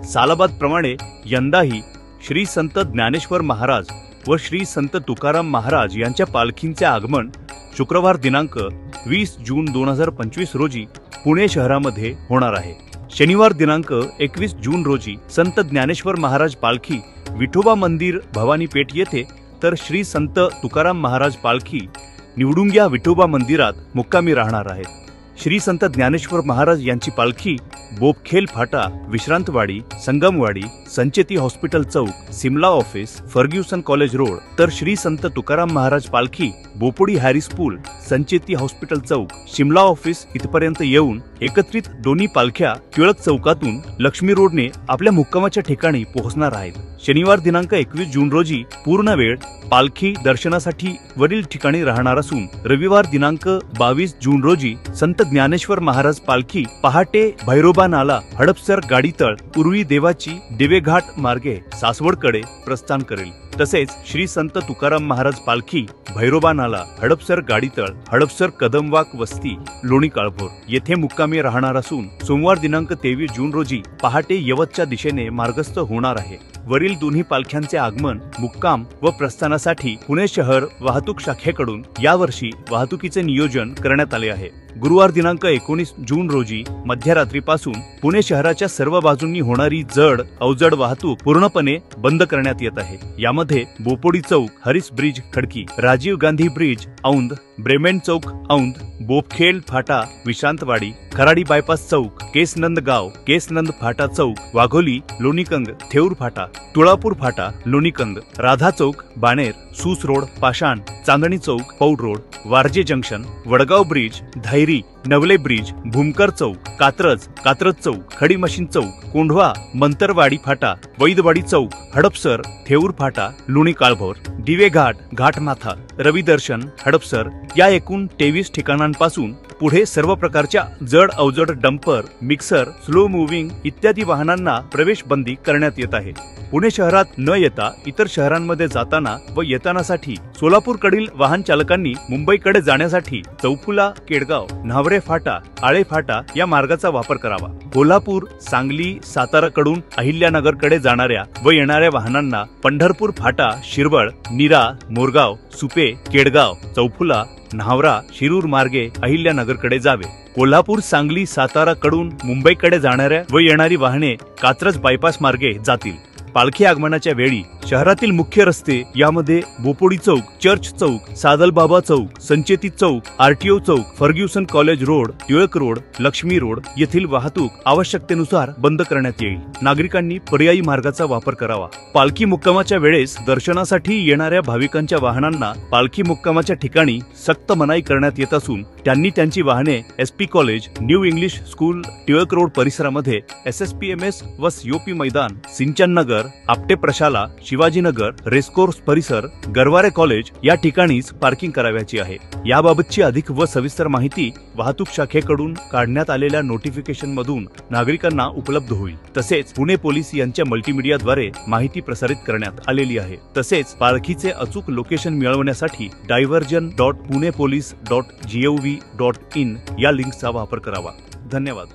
सालाबाद प्रमाणे यंदाही श्री संत ज्ञानेश्वर महाराज व श्री संत तुकाराम महाराज यांच्या पालखींचे आगमन शुक्रवार दिनांक 20 जून 2025 रोजी पुणे शहरामध्ये होणार आहे। शनिवार दिनांक 21 जून रोजी संत ज्ञानेश्वर महाराज पालखी विठोबा मंदिर भवानी पेठ येथे, तर श्री संत तुकाराम महाराज पालखी निवडुंग्या विठोबा मंदिरात मुक्कामी राहणार आहेत। श्री संत ज्ञानेश्वर महाराज यांची पालखी बोपखेल फाटा, विश्रांतवाडी, संगमवाडी, संचेती हॉस्पिटल चौक, Simla office, Ferguson college road, तर श्री संत तुकाराम महाराज पालखी बोपोडी हॅरिस पूल, संचेती हॉस्पिटल चौक, शिमला ऑफिस इथपर्यंत येऊन एकत्रित दोन्ही पालख्या टिळक चौकातून लक्ष्मी रोडने आपल्या मुक्कामाच्या ठिकाणी पोहोचणार आहेत। शनिवार दिनांक 21 जून रोजी पूर्ण वेळ पालखी दर्शनासाठी वरील ठिकाणी राहणार असून रविवार दिनांक 22 जून रोजी संत ज्ञानेश्वर महाराज पालखी पहाटे भैरोबा नाला, हडपसर गाडीतळ, उर्वी देवाची दिवेघाट मार्गे सासवडकडे प्रस्थान करेल। तसेच श्री संत तुकाराम महाराज पालखी भैरोबा नाला, हडपसर गाडीतळ, हडपसर कदमवाक वस्ती, लोणी काळभोर येथे मुक्कामी राहणार असून सोमवार दिनांक 23 जून रोजी पहाटे यवतच्या दिशेने मार्गस्थ होणार आहे। वरील दोन्ही पालख्यांचे आगमन, मुक्काम व प्रस्थानासाठी पुणे शहर वाहतूक शाखेकडून यावर्षी वाहतुकीचे नियोजन करण्यात आले आहे। गुरुवार दिनांक 19 जून रोजी मध्यरात्रीपासून पुणे शहराच्या सर्व बाजूंनी होणारी जड अवजड वाहतूक पूर्णपणे बंद करण्यात येत आहे। यामध्ये बोपोडी चौक, Harris bridge Khadki, Rajiv Gandhi bridge Aundh, Bremen चौक औंध, बोपखेल फाटा विश्रांतवाडी, खराडी बायपास चौक, केसनंद गाव, केसनंद फाटा चौक, वाघोली, लोणीकंद, थेऊर फाटा, तुळापूर फाटा, लोणीकंद, राधा चौक, बाणेर, सूस रोड, पाषाण, चांदणी चौक, Paud road, Warje junction, Wadgaon bridge, Dhayari, Navale bridge, Bhumkar चौक, कात्रज, कात्रज चौक, खडी मशीन चौक, कोंढवा, मंतरवाडी फाटा, वैदवाडी चौक, हडपसर, थेऊर फाटा, लोणी काळभोर, दिवे घाट, घाटमाथा, रविदर्शन, हडपसर या एकूण 23 ठिकाणांपासून पुढे सर्व प्रकारच्या जड अवजड डंपर, मिक्सर, स्लो मुव्हिंग इत्यादी वाहनांना प्रवेश बंदी करण्यात येत आहे। पुणे शहरात न येता इतर शहरांमध्ये जाताना व येतानासाठी सोलापूरकडील वाहन चालकांनी मुंबईकडे जाण्यासाठी चौफुला, केडगाव, न्हावरे फाटा, आळे फाटा या मार्गाचा वापर करावा। कोल्हापूर, सांगली, साताराकडून अहिल्यानगरकडे जाणाऱ्या व येणाऱ्या वाहनांना पंढरपूर फाटा, शिरवळ, नीरा, मोरगाव, सुपे, केडगाव, चौफुला, न्हावरा, शिरूर मार्गे अहिल्यानगरकडे जावे। कोल्हापूर, सांगली, साताराकडून मुंबईकडे जाणाऱ्या व येणारी वाहने कात्रज बायपास मार्गे जातील। पालखी आगमनाच्या वेळी शहरातील मुख्य रस्ते यामध्ये बोपोडी चौक, चर्च चौक, सादलबाबा चौक, संचेती चौक, आरटीओ चौक, Ferguson college road, Tilak road, Laxmi road येथील वाहतूक आवश्यकतेनुसार बंद करण्यात येईल। नागरिकांनी पर्यायी मार्गाचा वापर करावा। पालखी मुक्कामाच्या वेळेस दर्शनासाठी येणाऱ्या भाविकांच्या वाहनांना पालखी मुक्कामाच्या ठिकाणी सक्त मनाई करण्यात येत असून त्यांनी त्यांची वाहने SP college, new English school, Tilak road परिसरामध्ये, एसएसपीएमएस व सीओपी मैदान, सिंचन नगर, आपटे प्रशाला, शिवाजीनगर, रेसकोर्स परिसर, गरवारे कॉलेज या ठिकाणीच पार्किंग करावयाची आहे। याबाबतची अधिक व सविस्तर माहिती वाहतूक शाखेकडून काढण्यात आलेल्या नोटिफिकेशन मधून नागरिकांना उपलब्ध होईल। तसेच पुणे पोलीस यांच्या मल्टीमीडियाद्वारे माहिती प्रसारित करण्यात आलेली आहे। तसेच पालखीचे अचूक लोकेशन मिळवण्यासाठी diversion.punepolice.gov.in या लिंकचा वापर करावा। धन्यवाद।